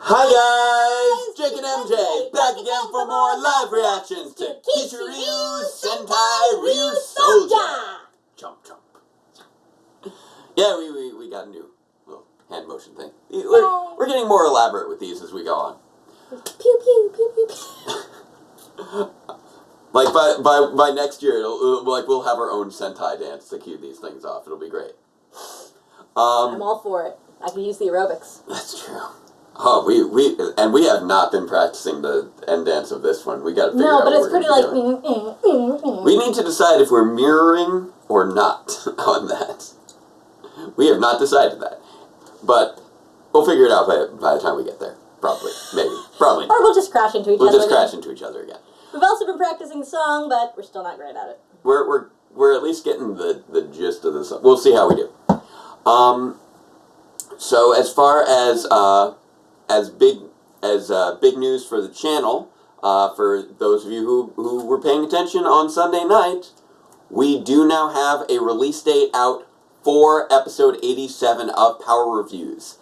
Hi guys! Jake and MJ back again for more live reactions to Kishiryu Sentai Ryusoulger! Chomp chomp. Yeah, we got a new little hand motion thing. We're getting more elaborate with these as we go on. Pew pew pew pew pew. Like by next year, we'll have our own Sentai dance to cue these things off. It'll be great. I'm all for it. I can use the aerobics. That's true. Oh, we have not been practicing the end dance of this one. We got to figure out. No, but what it's pretty like. We need to decide if we're mirroring or not on that. We have not decided that, but we'll figure it out by the time we get there. Probably, maybe, probably. Or we'll just crash into each other. We'll just crash into each other again. We've also been practicing the song, but we're still not great at it. We're at least getting the gist of the song. We'll see how we do. So as far as big news for the channel, for those of you who were paying attention on Sunday night, we do now have a release date out for episode 87 of Power Reviews.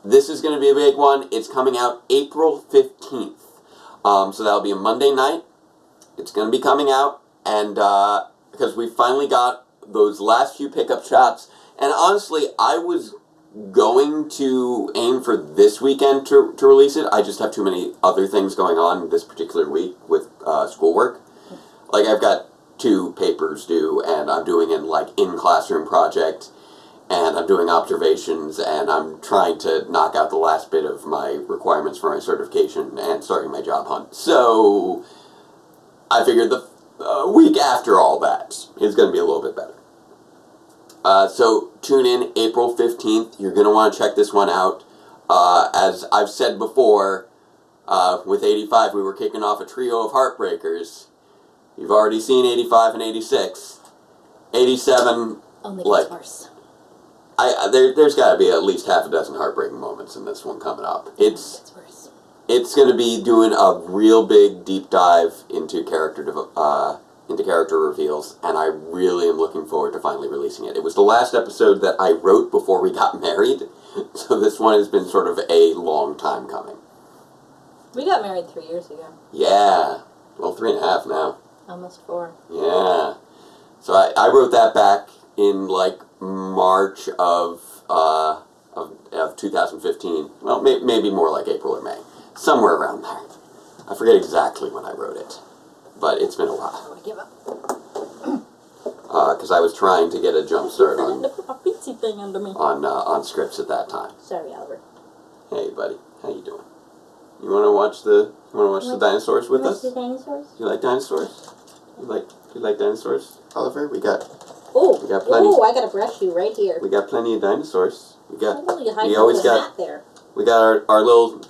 This is going to be a big one. It's coming out April 15th. So that'll be a Monday night. It's going to be coming out, and because we finally got those last few pickup shots, and honestly, I was going to aim for this weekend to release it. I just have too many other things going on this particular week with schoolwork. Like, I've got 2 papers due, and I'm doing an in-classroom project, and I'm doing observations, and I'm trying to knock out the last bit of my requirements for my certification and starting my job hunt. So I figured the week after all that is going to be a little bit better. So tune in April 15th. You're going to want to check this one out. As I've said before, with 85 we were kicking off a trio of heartbreakers. You've already seen 85 and 86. 87, only gets worse. There's got to be at least half a dozen heartbreaking moments in this one coming up. It's going to be doing a real big deep dive into character reveals, and I really am looking forward to finally releasing it. It was the last episode that I wrote before we got married, so this one has been sort of a long time coming. We got married 3 years ago. Yeah, well, 3.5 now. Almost 4. Yeah, so I wrote that back in March of 2015. Well, maybe more like April or May. Somewhere around there. I forget exactly when I wrote it, but it's been a while. I want to give up. Because I was trying to get a jump start on scripts at that time. Sorry, Albert. Hey, buddy, how you doing? You want to watch the dinosaurs with us? The dinosaurs? You like dinosaurs? You like dinosaurs, Oliver? We got plenty. Oh, I got a brush you right here. We got plenty of dinosaurs. We always got there. We got our little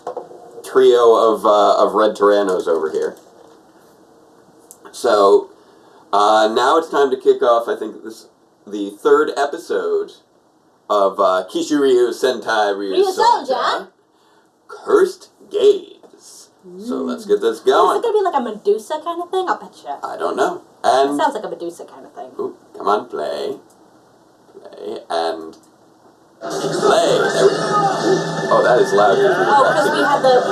trio of red Tyrannos over here. So now it's time to kick off, I think, the 3rd episode of Kishiryu Sentai Ryusoulger, Cursed Gaze. So let's get this going. Is it going to be like a Medusa kind of thing? I'll bet you. I don't know. And it sounds like a Medusa kind of thing. Ooh, come on, play, and play. There we go. Oh, that is loud. Oh, because we had the...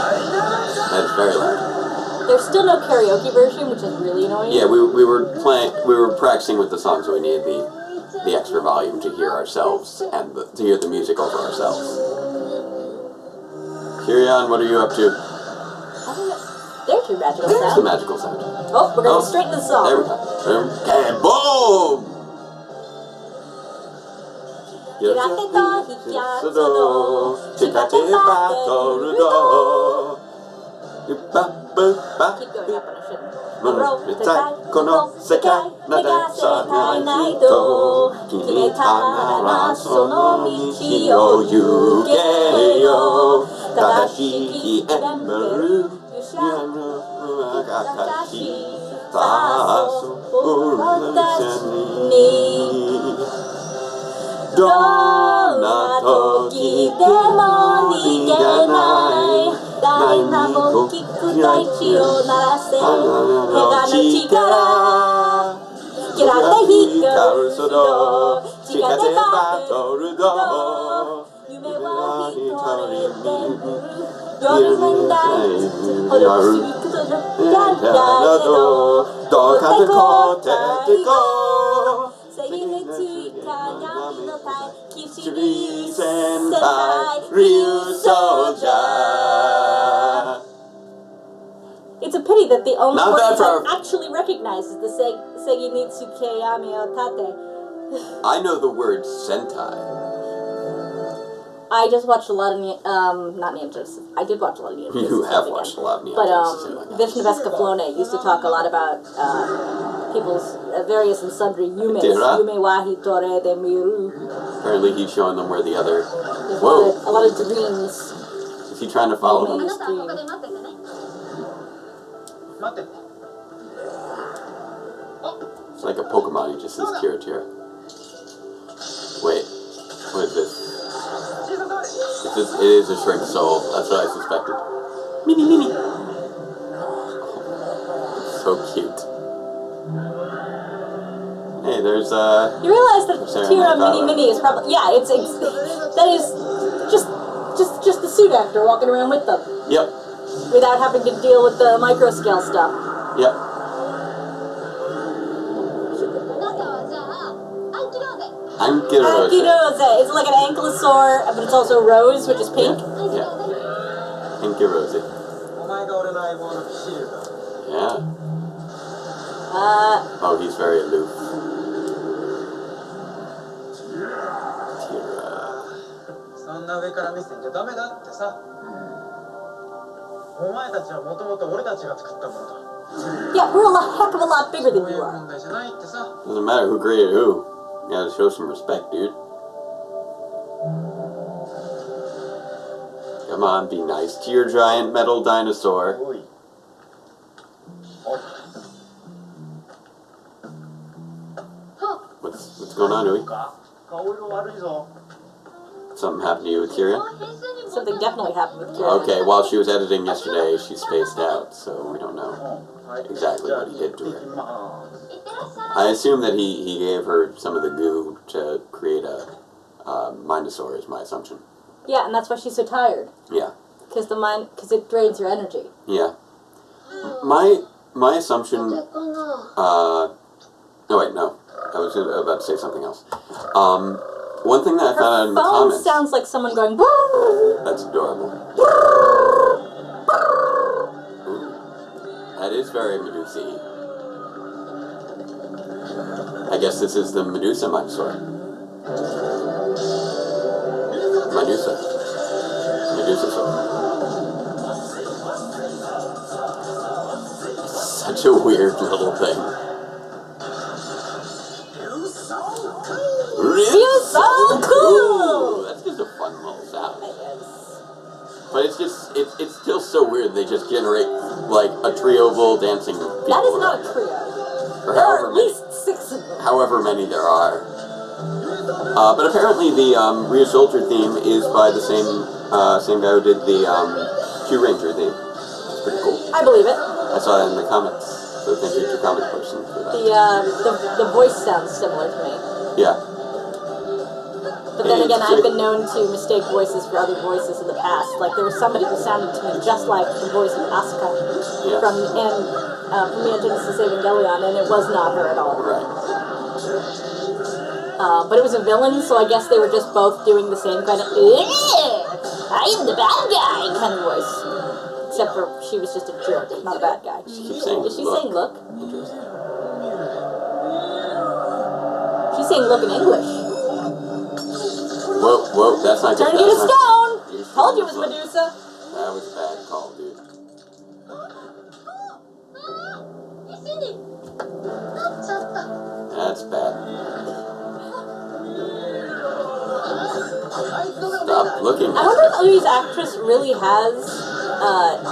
That is very loud. There's still no karaoke version, which is really annoying. Yeah, we were practicing with the songs, so we needed the extra volume to hear ourselves and to hear the music over ourselves. Kirion, what are you up to? There's your magical sound. There's the magical sound. Oh, we're going straight into the song. There we go. And boom! Keep going up, but I shouldn't. 夜年代ほど不思議くとだんだけどどうかてこうていこう正義についた闇の体Kishiryu Sentai Ryusoulger. It's a pity that the only Not word bad for that actually recognizes the Segi Nitsuke Yami Otate. I know the word Sentai. I just watched a lot of not Neon Genesis. I did watch a lot of Neon Genesis. You have watched a lot of Neon But Genesis. Vishnu Flone used to talk a lot about people's various and sundry yumes. Dira? Yume wahi tore de miru. Apparently he's showing them where the other... There's Whoa! a lot of dreams. Is he trying to follow them? Yume's dream. It's like a Pokemon, he just says Kira. Wait, what is this? It is a shrink soul, that's what I suspected. Mini. It's so cute. Hey, there's You realize that Kira Mini is probably that is just the suit actor walking around with them. Yep. Without having to deal with the micro scale stuff. Yep. Ankyrose. It's like an ankylosaur, but it's also rose, which is pink. Yeah. Ankyrose. Yeah. Oh, he's very aloof. Yeah, we're a heck of a lot bigger than you are. Doesn't matter who created who. You gotta show some respect, dude. Come on, be nice to your giant metal dinosaur. What's going on, Ui? Something happened to you with Kira? Something definitely happened with Kira. Okay, while she was editing yesterday, she spaced out, so we don't know exactly what he did to her. I assume that he gave her some of the goo to create a Mindosaur, is my assumption. Yeah, and that's why she's so tired. Yeah. Because it drains her energy. Yeah. My assumption... no, wait, no. I was about to say something else. One thing that I found out in the comments... Her phone sounds like someone going... Woo! That's adorable. That is very Medusa-y. I guess this is the Medusa Mindosaur. Medusa-saur. Such a weird little thing. Ryusoulger! That's just a fun little sound. But it's still so weird they just generate like a trioval dancing people. That is not a trio. Or there are at least 6 of them. However many there are. But apparently the Ryusoulger theme is by the same guy who did the Q Ranger theme. It's pretty cool. I believe it. I saw that in the comments. So thank you to comment person for that. The voice sounds similar to me. Yeah. But then again, I've been known to mistake voices for other voices in the past. Like, there was somebody who sounded to me just like the voice of Asuka from Neon Genesis Evangelion, and it was not her at all. Right. But it was a villain, so I guess they were just both doing the same kind of I am the bad guy kind of voice. Except for she was just a jerk, not a bad guy. She keeps saying Is she saying look? Interesting. She's saying look in English. Whoa, that's not good. Turn you to stone! Told you it was Medusa. That was a bad call, dude. That's bad. Stop looking. I wonder if Ui's actress really has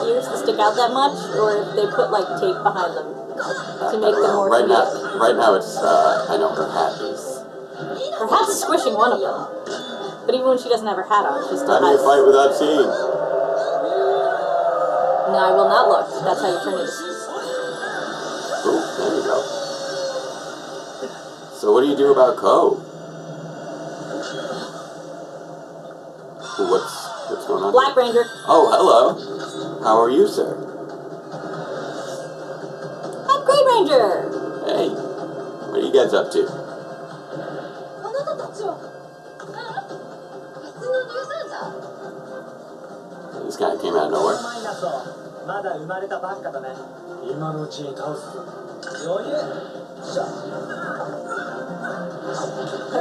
ears that stick out that much, or if they put like tape behind them to make them more right now it's I know her hat is. Her hat's squishing one of them. But even when she doesn't have her hat on, she still has... How do you fight without seeing? No, I will not look. That's how you turn it. Ooh, there you go. So what do you do about Ko? Ooh, what's going on? Black Ranger. Oh, hello. How are you, sir? I'm Green Ranger. Hey, what are you guys up to? This guy came out of nowhere.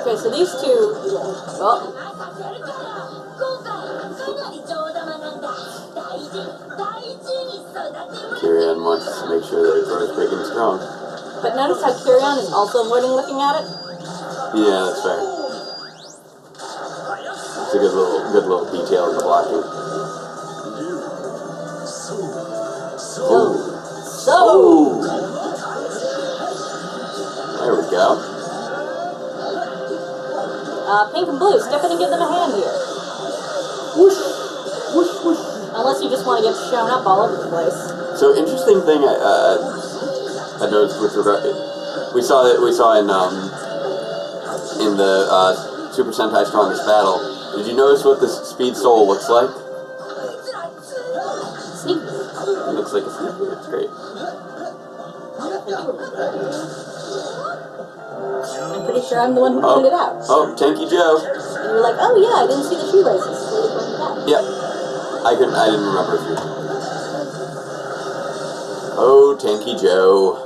Okay, so these two. Oh. Kirian wants to make sure that his is big and strong. But notice how Kirian is also avoiding looking at it? Yeah, that's fair. It's a good little detail in the blocking. Oh. There we go. Pink and blue, step in and give them a hand here. Whoosh, whoosh, whoosh. Unless you just want to get shown up all over the place. So interesting thing I noticed with regard, we saw in the Super Sentai Strongest Battle. Did you notice what the Speed Soul looks like? Sneak. It looks like a sneaker. It's great. I'm pretty sure I'm the one who pointed it out. Oh, Tanky Joe. And you were like, oh yeah, I didn't see the shoelaces. So you pointed it out. Yep. I didn't remember if you. Oh, Tanky Joe.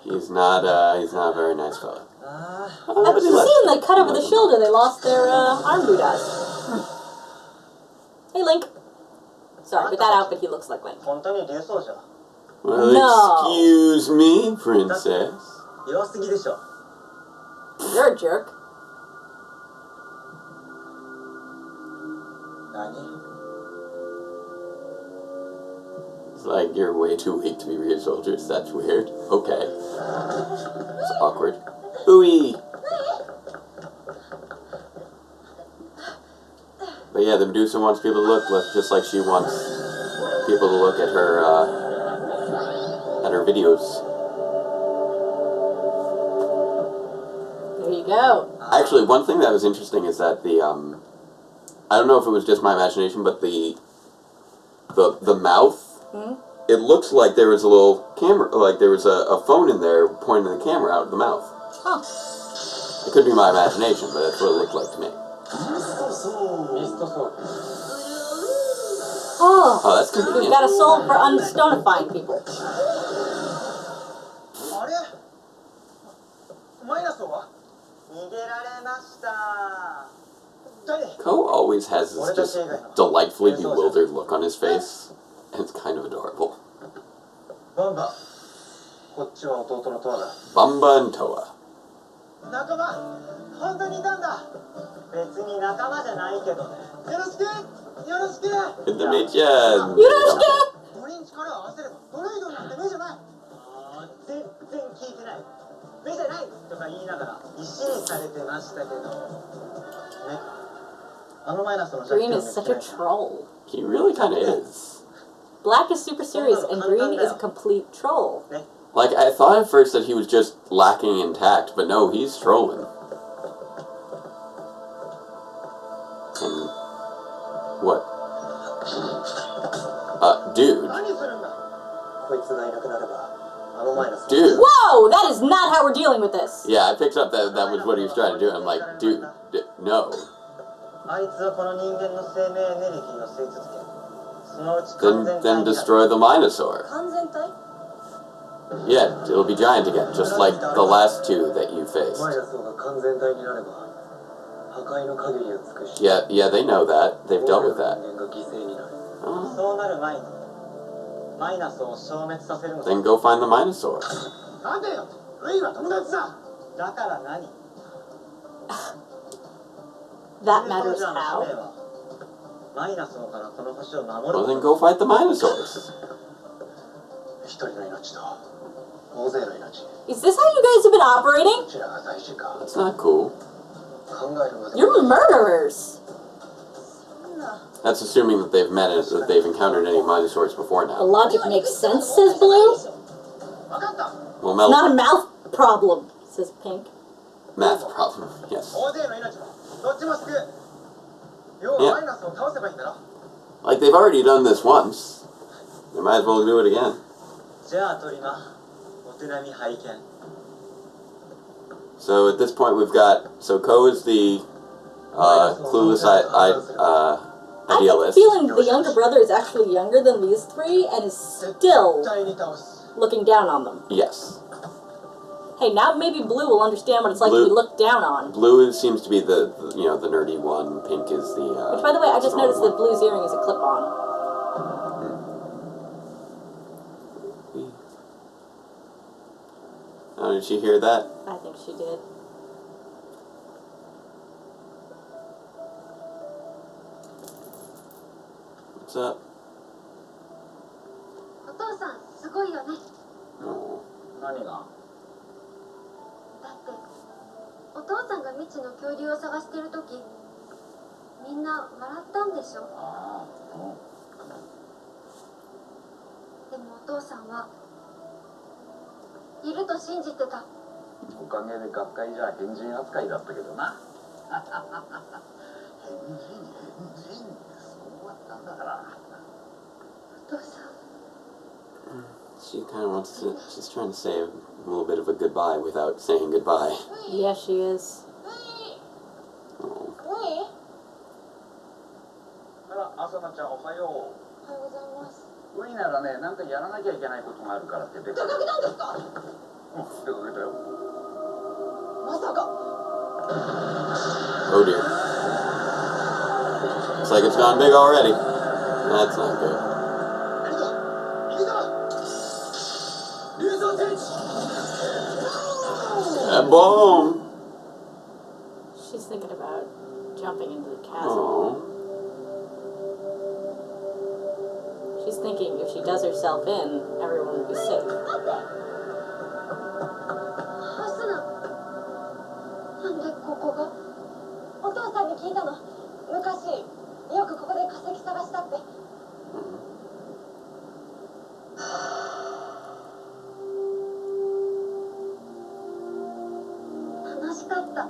He's not a very nice fellow. After seeing the cut over the shoulder, they lost their arm bootas. Hey, Link. Sorry, with that outfit, he looks like Link. Well, No. excuse me, princess. You're a jerk. It's like you're way too weak to be Ryusoulgers. That's weird. Okay. It's awkward. Ooey. But yeah, the Medusa wants people to look just like she wants people to look at her videos. There you go. Actually, one thing that was interesting is that the I don't know if it was just my imagination, but the mouth. It looks like there was a little camera, like there was a phone in there pointing the camera out of the mouth. Huh. It could be my imagination, but that's what it looked like to me. Oh, that's convenient. we've got a soul for unstonifying people. Ko always has this just delightfully bewildered look on his face, and it's kind of adorable. Bamba and Toa. Good to meet you. Green is such a troll. He really kind of is. Black is super serious, and Green is a complete troll. Like, I thought at first that he was just lacking in tact, but no, he's trolling. And what? Dude. Dude. Whoa, that is not how we're dealing with this. Yeah, I picked up that was what he was trying to do. I'm like, dude, no. Then destroy the Minosaur. Yeah, it'll be giant again, just like the last two that you faced. Yeah, they know that. They've dealt with that. Oh. Then go find the Minosaur. That matters how. Well, then go fight the Minosaurs. Is this how you guys have been operating? That's not cool. You're murderers. That's assuming that they've encountered any Minosaurs before The now. logic makes sense, says Blue. Well, It's not a mouth problem, says Pink. math problem, yes. Yeah. Like, they've already done this once. They might as well do it again. So at this point we've got... So Ko is the clueless I have a idealist. feeling the younger brother is actually younger than these three and is still looking down on them. Yes. Hey, now maybe Blue will understand what it's like to be looked down on. Blue seems to be the nerdy one. Pink is the... Which, by the way, I just noticed that Blue's earring is a clip-on. Oh, did she hear that? I think she did. What's up? Oh.だってお父さんが未知の恐竜を探してるときみんな笑ったんでしょ。でもお父さんはいると信じてた。おかげで学会じゃ変人扱いだったけどな。変人そうだったんだから。お父さん。She kind of wants to... She's trying to say a little bit of a goodbye without saying goodbye. Yeah, she is. Oh. あら、朝菜ちゃんおはよう。おはようございます。ウイならね、なんかやらなきゃいけないことがあるからって出かけたんですか？うん、出かけたよ。まさか。Oh dear. Looks like it's gone big already. That's not good. Boom! She's thinking about jumping into the chasm. Oh. She's thinking if she does herself in, everyone will be safe. なんでここが？お父さんに聞いたの。昔よくここで化石探したって。楽しかった。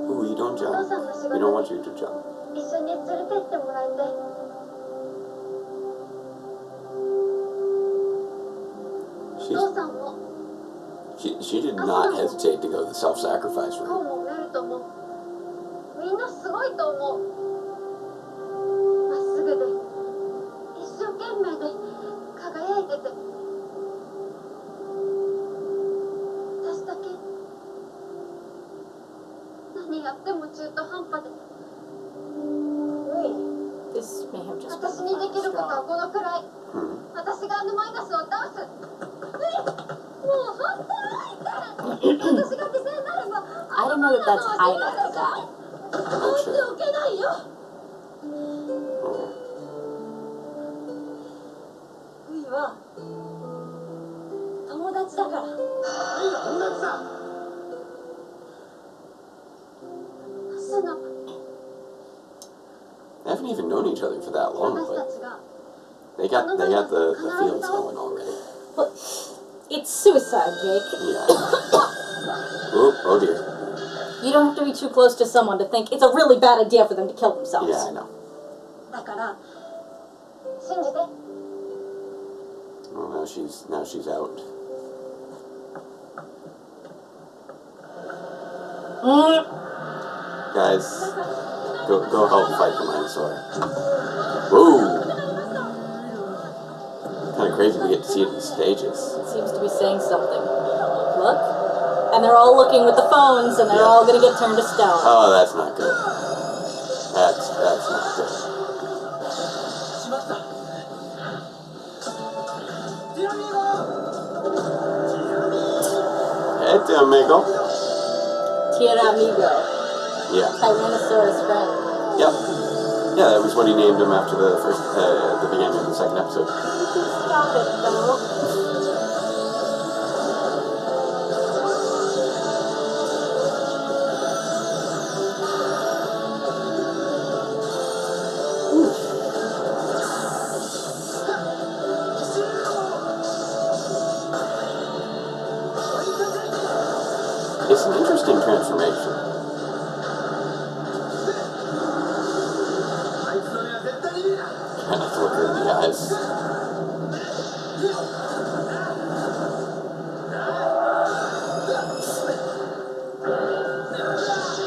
Ooh, you don't お jump. 父さんの仕 We don't 事 want you to jump. 一緒に連れてってもらえて。お父さんも。 She did not hesitate to go the self-sacrifice こう route. もメルトもみんなすごいと思う。まっすぐで一生懸命で輝いてて。私だけ何やっても中途半端で。This may have just 私 been にできることは strong. このくらい。私がマイナスを倒す。もう本当に私が犠牲になれば I don't know that that's high enough to die. I'm 放 not って sure. おけないよ。 Oh. ウイは友達だから。ウイは友達だ。スナ They haven't even known each other for that long, 私た but ちが they got the feels going already. But it's suicide, Jake. Yeah. Oop, oh dear. You don't have to be too close to someone to think it's a really bad idea for them to kill themselves. Yeah, I know. だから信じて。 Well, now she's out. Guys, go help fight the dinosaur. Whoa! Kind of crazy we get to see it in stages. It seems to be saying something. Look. And they're all looking with the phones, and they're all going to get turned to stone. Oh, that's not good. That's not good. Hey, amigo. Tierra amigo. Yeah. Tyrannosaurus friend. Yep. Yeah, that was what he named him after the beginning of the second episode. Stop it, though. It's an interesting transformation. Trying not to look her in the eyes.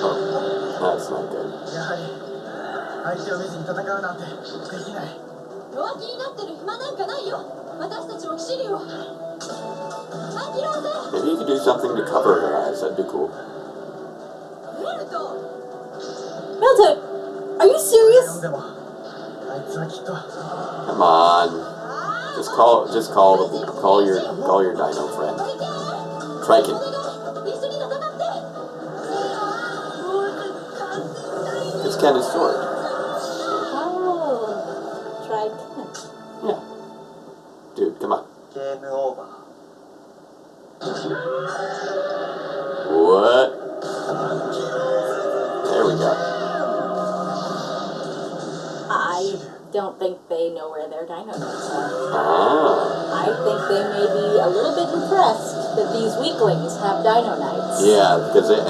Oh, that's not good. やはり相手を見ずに戦うなんてできない。弱気になってる暇なんかないよ。私たちも騎士竜を。あ、切ろうぜ。 Maybe you could do something to cover her eyes. That'd be cool. ベルト。 Milton, are you serious? でもあいつはきっと Come on. Call your dino friend. Triken. 一緒に戦って。 It's Ken's sword. Oh, try Ken. Yeah. Dude, come on. ゲームオーバー。 What? There we go. I don't think they know where their dino notes are. Ah. I think they may be a little bit impressed that these weaklings have dino knights. Yeah, because they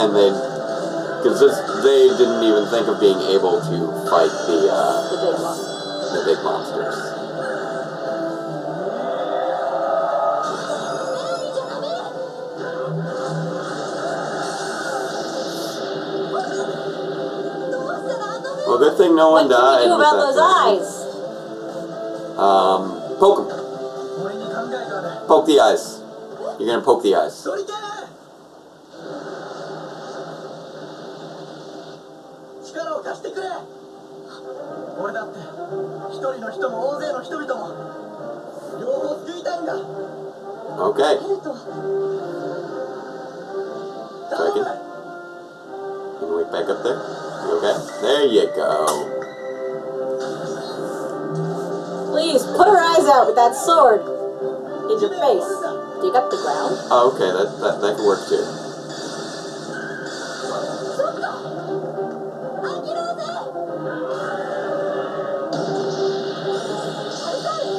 didn't even think of being able to fight The big one. the big monsters. どうしたらあの目 Well, good thing no What one died. can we do with about that those thing. eyes? Poke them. 俺に考えがある。 Poke the eyes. You're gonna poke the eyes. そりけー。力を貸してくれ。俺だって一人の人も大勢の人々も両方救いたいんだ。 Okay. ベルト。 Triken. Can you wake back up there? You okay? There you go. Please put her eyes out with that sword in your face. Dig up the ground. Oh, okay. That could work too. ちょっと。あ、切ろうぜ。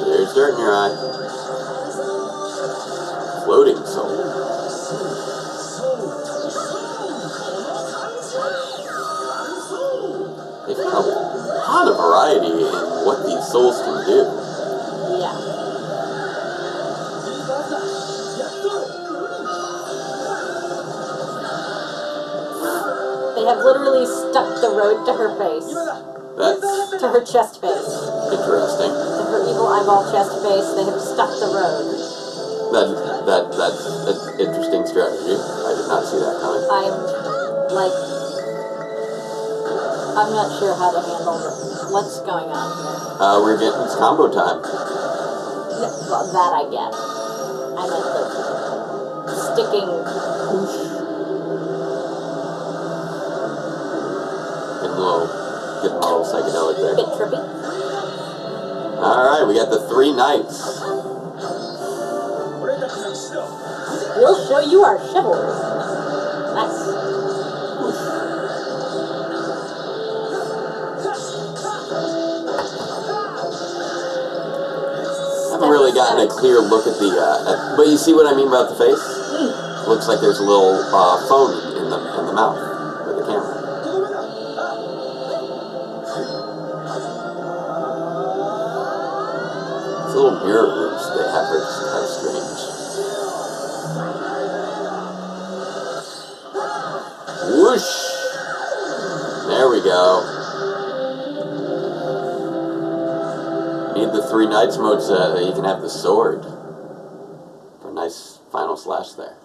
There's dirt in your eye. Floating soul. They've got a lot of variety in what these souls can do. Yeah. They have literally stuck the road to her face. That's To her chest face. interesting. To her evil eyeball chest face, they have stuck the road. That's an interesting strategy. I did not see that coming. I'm not sure how to handle what's going on here. We're getting it's combo time. No, well, that I get. I meant the sticking. Getting a little psychedelic there. Bit trippy. Alright, we got the 3 knights. 俺たちの騎士だ。 We'll show you our chivalry. Nice. Haven't really gotten a clear look at the, but you see what I mean about the face? Looks like there's a little phone in the mouth with the camera. とどめだ。 These little mirror rooms they have are just kind of strange. Whoosh! There we go. Need the 3 knights mode so that you can have the sword. For a nice final slash there.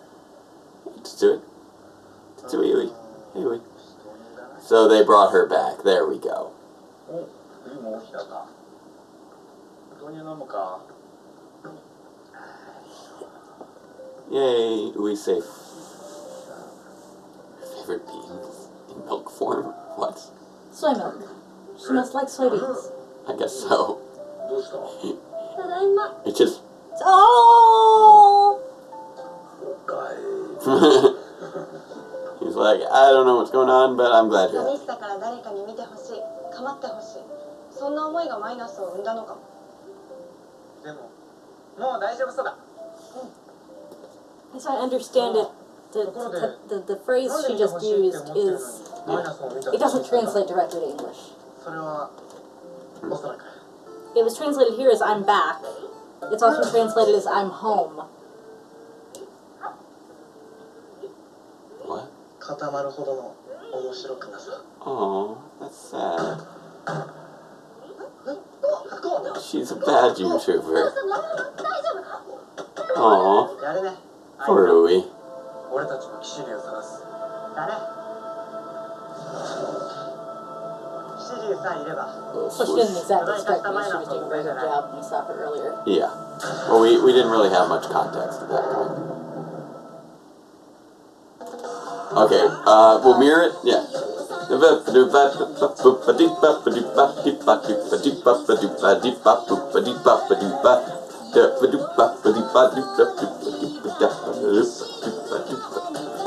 Let's do it. Let's do it. Hey, so they brought her back. There we go. お、冬も起きたか。豆乳飲むか。 Yay, we safe. Favorite beans in milk form? What? Soy milk. She must like soybeans. I guess so. どうした？ただいま。 It just Oh! おかえ。 he's like, I don't know what's going on, but I'm glad you're 寂しさから誰かに見てほしい、構ってほしい、そんな思いがマイナスを生んだのかも。でも、もう大丈夫そうだ。 As I understand it, the phrase she just used is, it doesn't translate directly to English. それはおそらく。 It was translated here as I'm back. It's often translated as I'm home. What? 固まるほどの面白くなさ。 Oh, that's sad. こう She's a bad YouTuber. 大丈夫 Aw, やるね。 poor Ui. 俺たちも騎士竜を探す。だね。騎士竜さえいれば。 Well, she didn't exactly strike me as she was doing a very good job when we saw her earlier. Yeah. Well, we didn't really have much context at that point. Okay, we'll mirror it. Yeah. I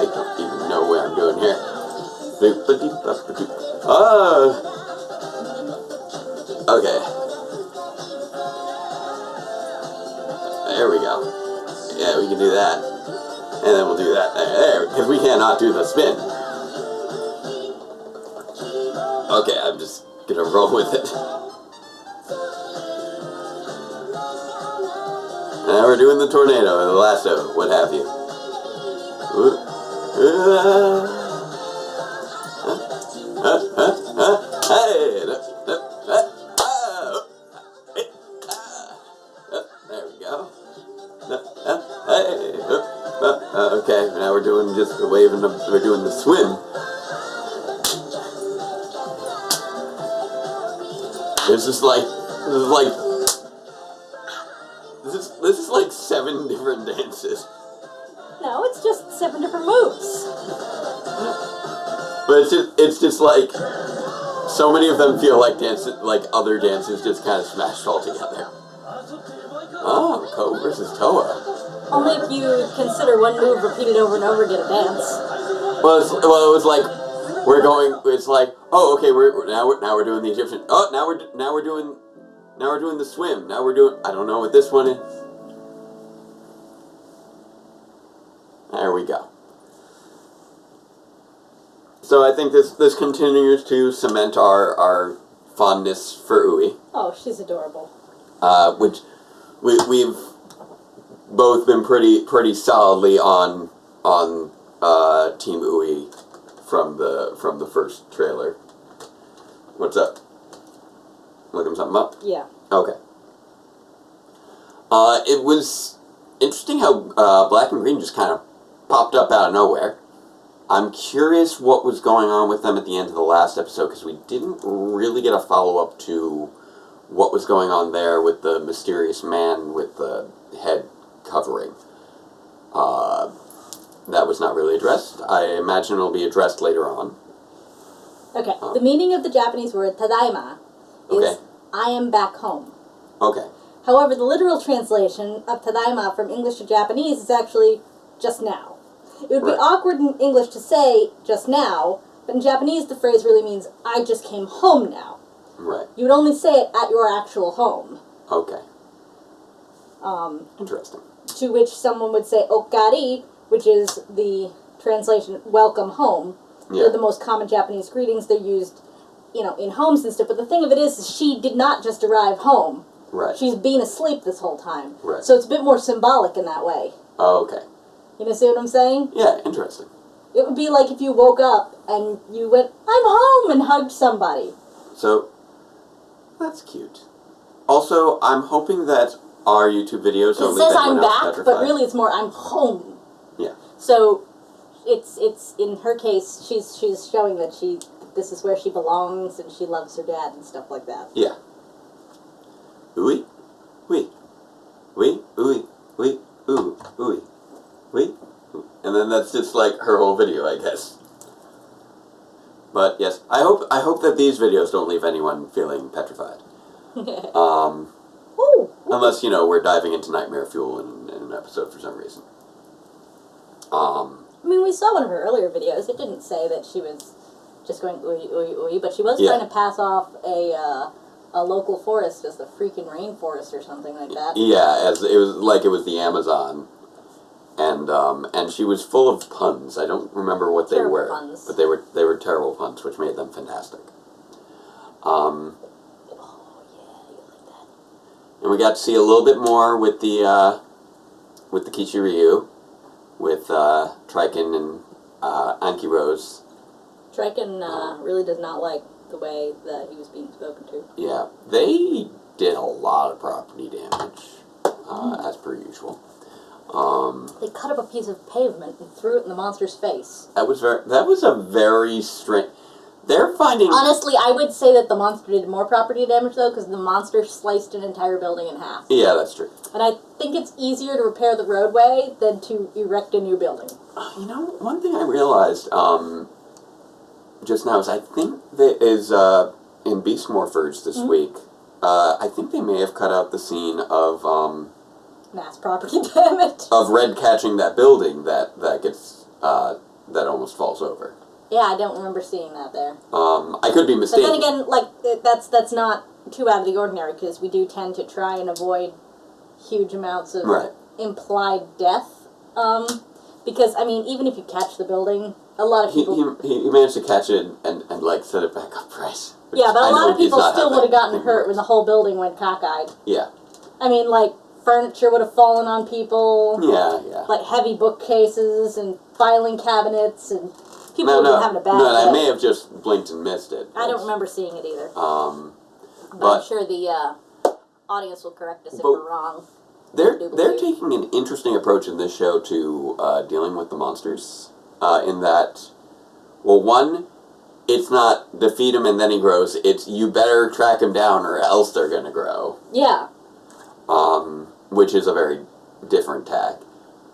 don't even know what I'm doing here. Okay. There we go. Yeah, we can do that. And then we'll do that there, because we cannot do the spin. Okay, I'm just gonna roll with it. Now we're doing the tornado, the lasso, what have you. There we go. Okay, now we're doing just waving. We're doing the swim. This is like like 7 different dances. No, it's just 7 different moves. But it's just like so many of them feel like dances, like other dances, just kind of smashed all together. Oh, Ko versus Toa. Only if you consider one move repeated over and over again a dance. Well, it was like we're going. It's like, oh, okay, now we're doing the Egyptian. Oh, now we're doing the swim. Now we're doing. I don't know what this one is. There we go. So I think this continues to cement our fondness for Ui. Oh, she's adorable. Which we've both been pretty solidly on Team Ui from the first trailer. What's up? Looking something up? Yeah. Okay. It was interesting how Black and Green just kind of popped up out of nowhere. I'm curious what was going on with them at the end of the last episode, because we didn't really get a follow-up to what was going on there with the mysterious man with the head covering. That was not really addressed. I imagine it'll be addressed later on. Okay, the meaning of the Japanese word tadaima is Okay. I am back home. Okay. However, the literal translation of tadaima from English to Japanese is actually just now. It would be Right. awkward in English to say just now, but in Japanese the phrase really means I just came home now. Right. You would only say it at your actual home. Okay. Interesting. To which someone would say okari, which is the translation welcome home. Yeah. They're the most common Japanese greetings. They're used, in homes and stuff. But the thing of it is she did not just arrive home. Right. She's been asleep this whole time. Right. So it's a bit more symbolic in that way. Oh, okay. You see what I'm saying? Yeah, interesting. It would be like if you woke up and you went, I'm home, and hugged somebody. So, that's cute. Also, I'm hoping that our YouTube videos It don't says leave I'm anyone else back, petrified. but really it's more I'm home. Yeah. So it's in her case she's showing that this is where she belongs and she loves her dad and stuff like that. Yeah. Ooey. Wee. Wee. Ooey. Wee. Ooh. Ooey. Wee. And then that's just like her whole video, I guess. But yes, I hope that these videos don't leave anyone feeling petrified. Ooh. Unless, we're diving into Nightmare Fuel in an episode for some reason. I mean, we saw one of her earlier videos. It didn't say that she was just going ooey, ooey, ooey, but she was trying to pass off a local forest as the freaking rainforest or something like that. Yeah, as it was the Amazon. And she was full of puns. I don't remember what Terrible they were. puns. But they were terrible puns, which made them fantastic. we got to see a little bit more with the Kishiryu, with Triken and Anki Rose. Triken really does not like the way that he was being spoken to. Yeah, they did a lot of property damage, as per usual. They cut up a piece of pavement and threw it in the monster's face. That was a very strange. They're finding. Honestly, I would say that the monster did more property damage, though, because the monster sliced an entire building in half. Yeah, that's true. And I think it's easier to repair the roadway than to erect a new building. You know, one thing I realized just now is I think there is in Beast Morphers this week. I think they may have cut out the scene of Mass property damage. of Red catching that building that gets that almost falls over. Yeah, I don't remember seeing that there. I could be mistaken. But then again, like that's not too out of the ordinary, because we do tend to try and avoid huge amounts of implied death. Because I mean, even if you catch the building, a lot of people he managed to catch it and like set it back up right. Yeah, but a lot of people still would have gotten hurt when the whole building went cockeyed. Yeah. I mean, like, furniture would have fallen on people. Yeah, yeah. Like heavy bookcases and filing cabinets, and people would have having a bad day. No, I may have just blinked and missed it. I don't remember seeing it either. But I'm sure the audience will correct us if we're wrong. They're taking an interesting approach in this show to dealing with the monsters. In that, well, one, it's not defeat him and then he grows. It's you better track him down or else they're going to grow. Yeah. Which is a very different tack.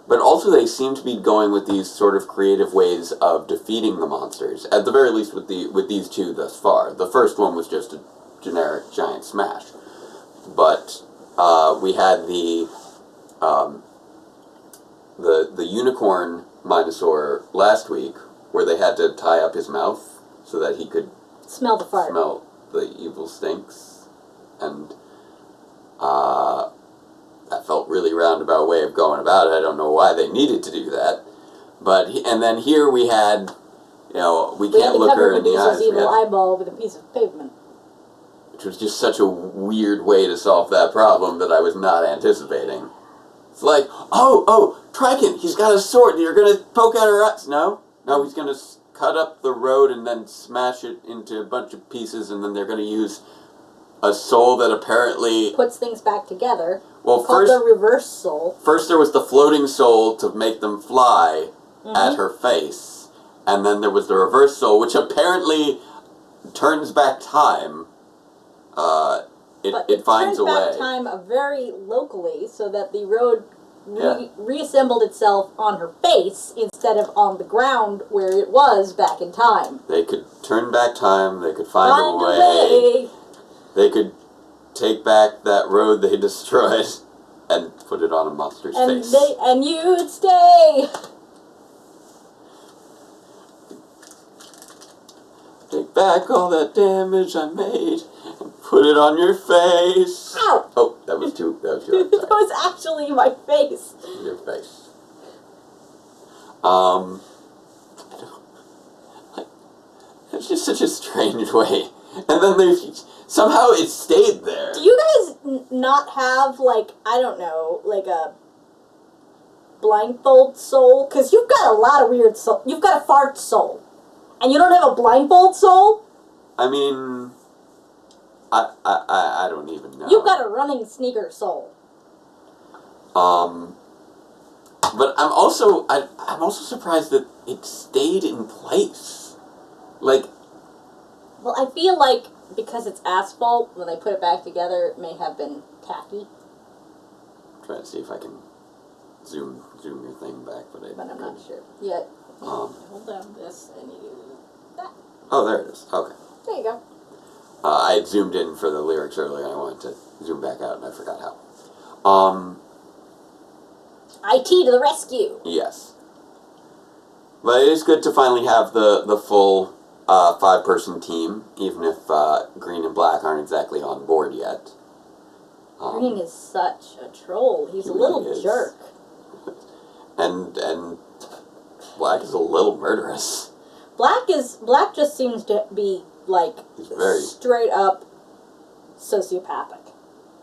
But also they seem to be going with these sort of creative ways of defeating the monsters. At the very least with these two thus far. The first one was just a generic giant smash. But we had the unicorn Minosaur last week, where they had to tie up his mouth so that he could smell the fart. Smell the evil stinks. And that felt really roundabout way of going about it. I don't know why they needed to do that. But and then here we had, we can't look her in the eyes. Evil eyeball with a piece of pavement. Which was just such a weird way to solve that problem that I was not anticipating. It's like, oh, Triken, he's got a sword. You're going to poke out her eyes. No, he's going to cut up the road and then smash it into a bunch of pieces, and then they're going to use a soul that apparently puts things back together. Well, called the reverse soul. First there was the floating soul to make them fly at her face, and then there was the reverse soul, which apparently turns back time. It finds a way. Turns back time very locally, so that the road reassembled itself on her face instead of on the ground where it was back in time. They could turn back time. They could find a way. They could take back that road they destroyed and put it on a monster's face. And you'd stay. Take back all that damage I made and put it on your face. Ow! Oh, that was too. That was actually my face. Your face. It's just such a strange way. And then somehow it stayed there. Do you guys not have, like, I don't know, like a blindfold soul? Because you've got a lot of weird soul. You've got a fart soul. And you don't have a blindfold soul? I mean, I don't even know. You've got a running sneaker soul. But I'm also surprised that it stayed in place. Like, well, I feel like because it's asphalt, when they put it back together, it may have been tacky. I'm trying to see if I can zoom your thing back, but I'm not sure. Yeah. Hold down this and you do that. Oh, there it is. Okay. There you go. I had zoomed in for the lyrics earlier, and I wanted to zoom back out, and I forgot how. IT to the rescue. Yes. But it is good to finally have the full 5-person team, even if Green and Black aren't exactly on board yet. Green is such a troll. He's a little jerk. And Black is a little murderous. Black just seems to be like straight up sociopathic.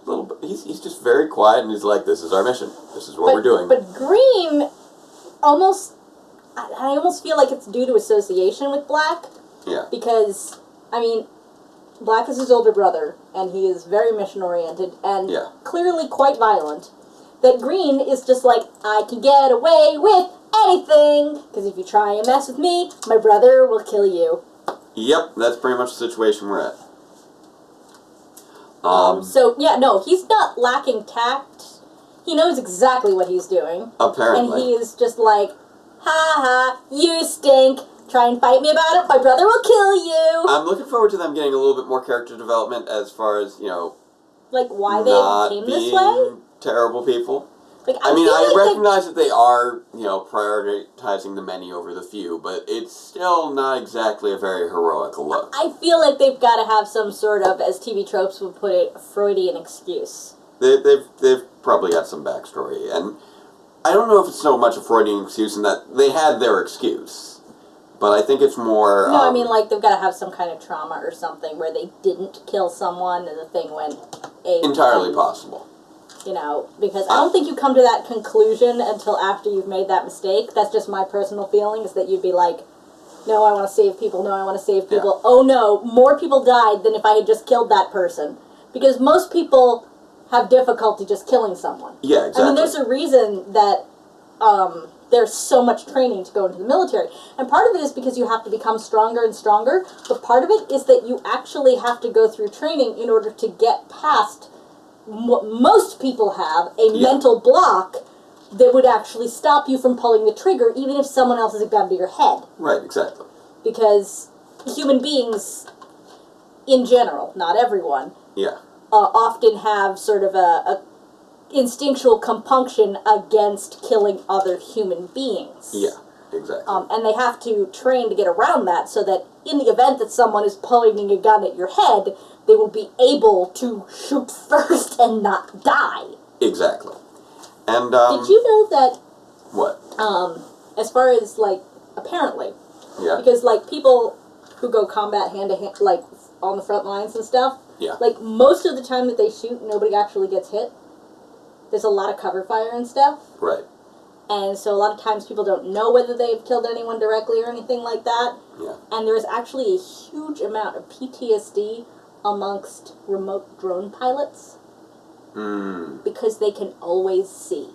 little bit. He's just very quiet, and he's like, "This is our mission. This is what we're doing." But Green, almost, I almost feel like it's due to association with Black. Yeah. Because, I mean, Black is his older brother, and he is very mission-oriented, and clearly quite violent. That Green is just like, I can get away with anything, because if you try and mess with me, my brother will kill you. Yep, that's pretty much the situation we're at. So, yeah, no, he's not lacking tact. He knows exactly what he's doing. Apparently. And he is just like, ha ha, you stink. Try and fight me about it, my brother will kill you. I'm looking forward to them getting a little bit more character development as far as, you know, like why not they became being this way. terrible people. Like, I mean, I like recognize that they are, you know, prioritizing the many over the few, but it's still not exactly a very heroic look. I feel like they've got to have some sort of, as TV tropes would put it, Freudian excuse. They've probably got some backstory, and I don't know if it's so much a Freudian excuse in that they had their excuse. But I think it's more... No, I mean, like, they've got to have some kind of trauma or something where they didn't kill someone and the thing went... entirely possible. You know, because I don't think you come to that conclusion until after you've made that mistake. That's just my personal feeling, is that you'd be like, no, I want to save people, no, I want to save people. Yeah. Oh, no, more people died than if I had just killed that person. Because most people have difficulty just killing someone. Yeah, exactly. I mean, there's a reason that... there's so much training to go into the military. And part of it is because you have to become stronger and stronger, but part of it is that you actually have to go through training in order to get past what most people have, a mental block that would actually stop you from pulling the trigger, even if someone else is a gun to your head. Right, exactly. Because human beings, in general, not everyone, often have sort of a instinctual compunction against killing other human beings. Yeah, exactly. And they have to train to get around that so that in the event that someone is pointing a gun at your head, they will be able to shoot first and not die. Exactly. And, did you know that... What? As far as, like, apparently. Yeah. Because, like, people who go combat hand-to-hand, like, on the front lines and stuff, like, most of the time that they shoot, nobody actually gets hit. There's a lot of cover fire and stuff. Right. And so a lot of times people don't know whether they've killed anyone directly or anything like that. Yeah. And there's actually a huge amount of PTSD amongst remote drone pilots. Because they can always see.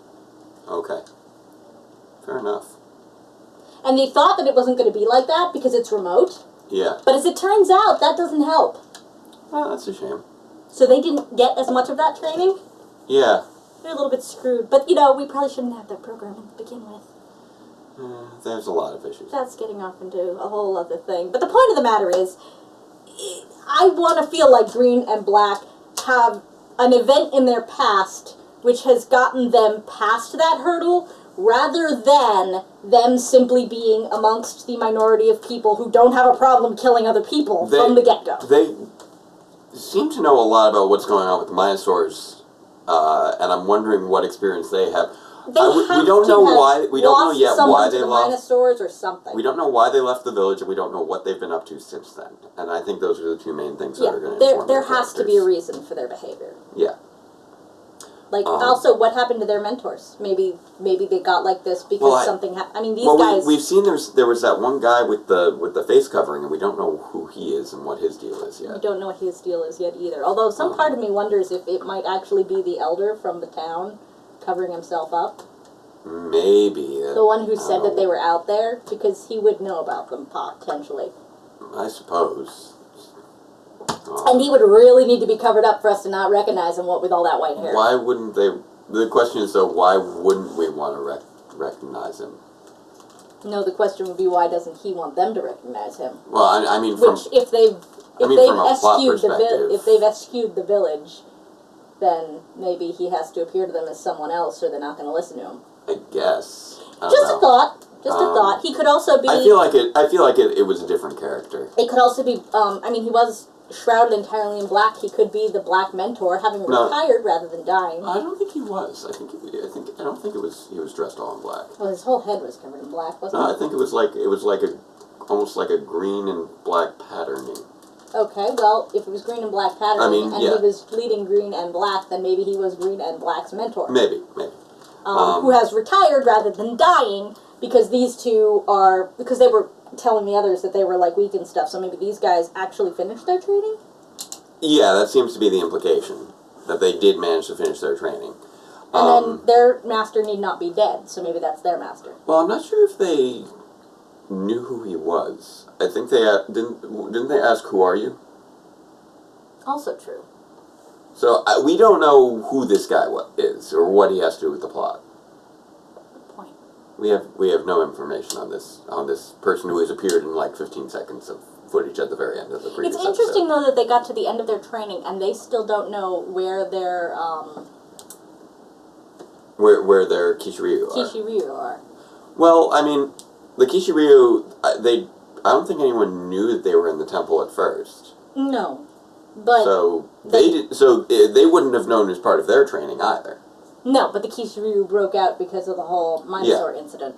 Okay. Fair enough. And they thought that it wasn't going to be like that because it's remote. Yeah. But as it turns out, that doesn't help. Oh, that's a shame. So they didn't get as much of that training. Yeah. They're a little bit screwed. But, you know, we probably shouldn't have that program to begin with. There's a lot of issues. That's getting off into a whole other thing. But the point of the matter is, I want to feel like Green and Black have an event in their past which has gotten them past that hurdle, rather than them simply being amongst the minority of people who don't have a problem killing other people from the get-go. They seem to know a lot about what's going on with the Minosaurs. And I'm wondering what experience they have. We don't know why. We don't know yet why they lost. Minosaurs or something. We don't know why they left the village, and we don't know what they've been up to since then. And I think those are the two main things that are going to inform there has to be a reason for their behavior. Yeah. Like, also, what happened to their mentors? Maybe they got like this because something happened. I mean, these guys... we've seen there was that one guy with the face covering, and we don't know who he is and what his deal is yet. We don't know what his deal is yet either. Although some part of me wonders if it might actually be the elder from the town covering himself up. Maybe. The one who said that they were out there, because he would know about them, potentially. I suppose. And he would really need to be covered up for us to not recognize him, what with all that white hair. Why wouldn't they... The question is, though, why wouldn't we want to recognize him? No, the question would be, why doesn't he want them to recognize him? Well, I mean, from... Which, if they've eschewed the village, then maybe he has to appear to them as someone else, or they're not going to listen to him. I guess. Just a thought. Just a thought. He could also be... I feel like it was a different character. It could also be... I mean, he was shrouded entirely in black. He could be the black mentor, having retired rather than dying. I don't think he was. I don't think he was dressed all in black. Well, his whole head was covered in black, wasn't it? No, I think it was almost like a green and black patterning. Okay, well, if it was green and black patterning, I mean, and yeah. he was leading green and black, then maybe he was green and black's mentor. Maybe. Who has retired rather than dying, because these two are, because they were telling the others that they were, like, weak and stuff, so maybe these guys actually finished their training? Yeah, that seems to be the implication, that they did manage to finish their training. And then their master need not be dead, so maybe that's their master. Well, I'm not sure if they knew who he was. I think they didn't they ask, "Who are you?" Also true. So we don't know who this guy is or what he has to do with the plot. Good point. We have no information on this person who has appeared in like 15 seconds of footage at the very end of the previous It's interesting, episode. though, that they got to the end of their training and they still don't know where their Where their Kishiryu are. Kishiryu are. Well, I mean, the Kishiryu, I don't think anyone knew that they were in the temple at first. No, but So they wouldn't have known as part of their training either. no, but the Kishiryu broke out because of the whole Minosaur incident.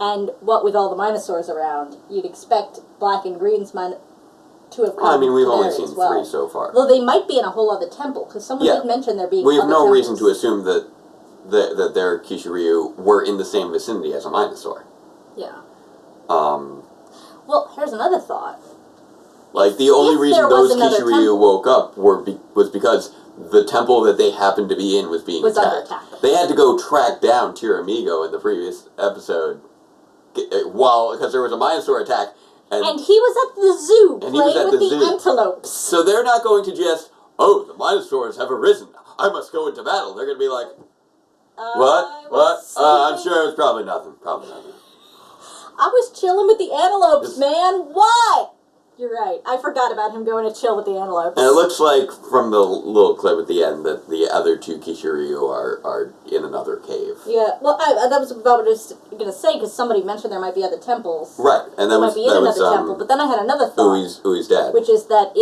And what with all the Minosaurs around, you'd expect Black and Green's to have come. Well, I mean, we've to only there seen as well. 3 so far. Well, they might be in a whole other temple, because someone did mention there being We have other no temples. reason to assume that their Kishiryu were in the same vicinity as a Minosaur. Yeah. Well, here's another thought. Like, the only If reason there was those another Kishiryu temple- woke up was because the temple that they happened to be in was being Was under attacked. attack. They had to go track down Tiramigo in the previous episode because there was a Minosaur attack. And he was at the zoo And he was playing at with the the zoo. antelopes. So they're not going to just, oh, the Minosaurs have arisen. I must go into battle. They're going to be like, what? I'm sure it's probably nothing. I was chilling with the antelopes, It's- man. What? You're right. I forgot about him going to chill with the antelopes. And it looks like from the little clip at the end that the other 2 Kishiryu are in another cave. Yeah, well, that was what I was going to say, because somebody mentioned there might be other temples. Right, and They that might was be in another temple, but then I had another thought, Ui's dad. which is that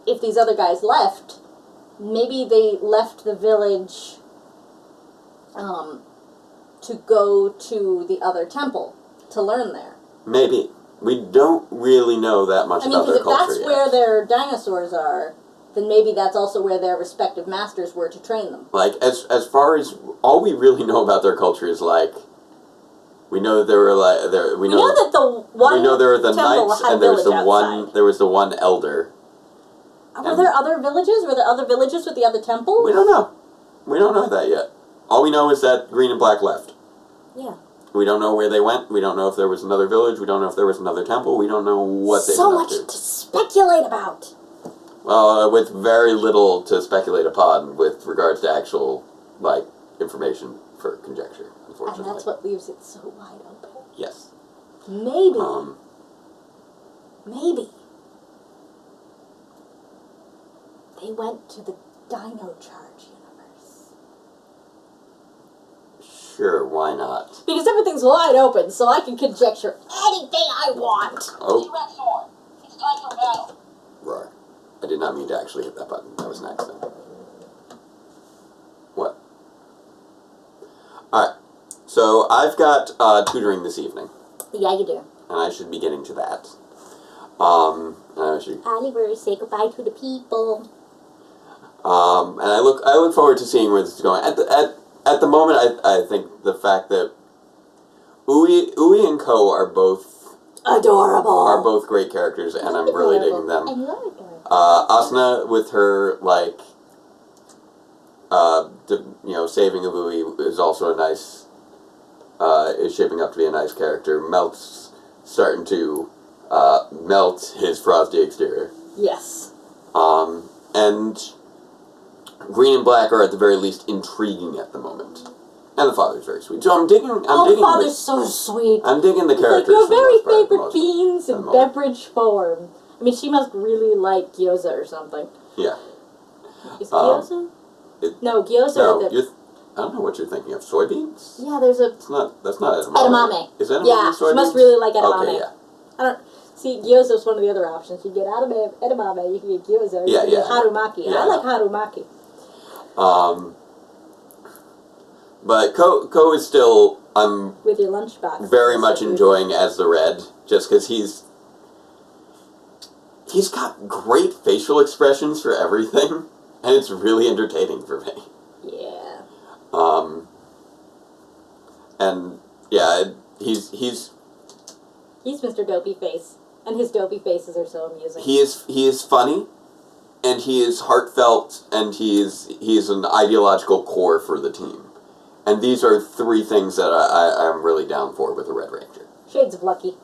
if these other guys left, maybe they left the village to go to the other temple to learn there. Maybe. We don't really know that much I mean, about because their if culture that's yet. where their dinosaurs are, then maybe that's also where their respective masters were to train them. Like, as far as all we really know about their culture is like, we know that there were like we know that the one we know there were the temple knights had a and there was the village one outside. there was the one elder. Were there other villages? Were there other villages with the other temples? We don't know. We don't know that yet. All we know is that Green and Black left. Yeah. We don't know where they went. We don't know if there was another village. We don't know if there was another temple. We don't know what they So went much up to speculate about. Well, with very little to speculate upon with regards to actual, like, information for conjecture, unfortunately. And that's what leaves it so wide open. Yes. Maybe. Maybe. They went to the Dino Charge universe. Sure, why not? Because everything's wide open, so I can conjecture anything I want. Oh. T-Rex it's time for battle. Roar. I did not mean to actually hit that button. That was an accident. What? Alright. So, I've got tutoring this evening. Yeah, you do. And I should be getting to that. I should... Oliver, say goodbye to the people. And I look forward to seeing where this is going. At the moment, I think the fact that Ui and Ko are both Adorable. great characters, and I'm really digging them. And you're adorable. Asuna with her like, saving of Ui is also a nice. Is shaping up to be a nice character. Melt's starting to melt his frosty exterior. Yes. And Green and Black are at the very least intriguing at the moment. And the father's very sweet. So I'm digging Father's so sweet. I'm digging the He's characters. like your for the very most part, favorite most- beans for the in moment. beverage form. I mean, she must really like gyoza or something. Yeah. Is gyoza? No, gyoza. No, are the, I don't know what you're thinking of. Soybeans? yeah, there's a That's not edamame. edamame. Is edamame Yeah, soybeans? she must really like edamame. Okay, yeah. I don't see. Gyoza is one of the other options. You get edamame, you can get gyoza. You Yeah, can yeah. get harumaki. Yeah, I like harumaki. But Ko is still, I'm With your lunchbox. very much enjoying as the Red, just because he's got great facial expressions for everything, and it's really entertaining for me. Yeah. And yeah, he's He's Mr. Dopey Face, and his dopey faces are so amusing. he is funny, and he is heartfelt, and he is an ideological core for the team. And these are three things that I'm really down for with the Red Ranger. Shades of Lucky.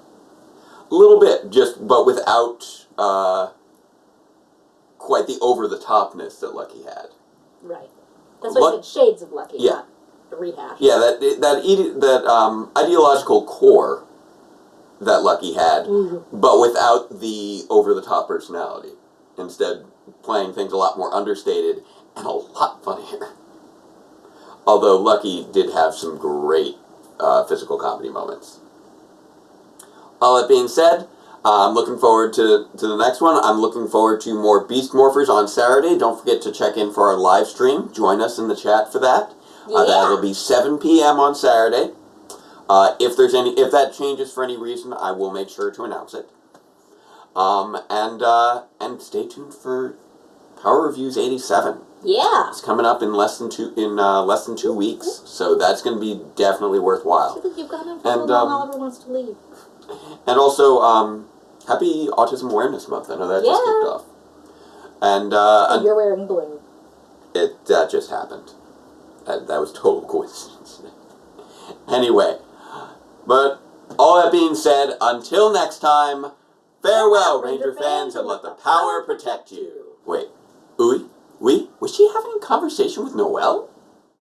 A little bit, but without quite the over-the-topness that Lucky had. Right. That's why I said Shades of Lucky, Yeah. not the rehash. Yeah, that ideological core that Lucky had, but without the over-the-top personality. Instead, playing things a lot more understated and a lot funnier. Although Lucky did have some great physical comedy moments. All that being said, I'm looking forward to the next one. I'm looking forward to more Beast Morphers on Saturday. Don't forget to check in for our live stream. Join us in the chat for that. That'll be 7 p.m. on Saturday. If that changes for any reason, I will make sure to announce it. And stay tuned for Power Reviews 87. Yeah. It's coming up in less than 2 weeks, so that's going to be definitely worthwhile. You've got him for so long, Oliver wants to leave. And also, happy Autism Awareness Month. I know that just kicked off. And you're wearing blue. That just happened. That was total coincidence. Anyway, but all that being said, until next time, farewell, Ranger fans, and let the power protect you. Wait, was she having a conversation with Noelle?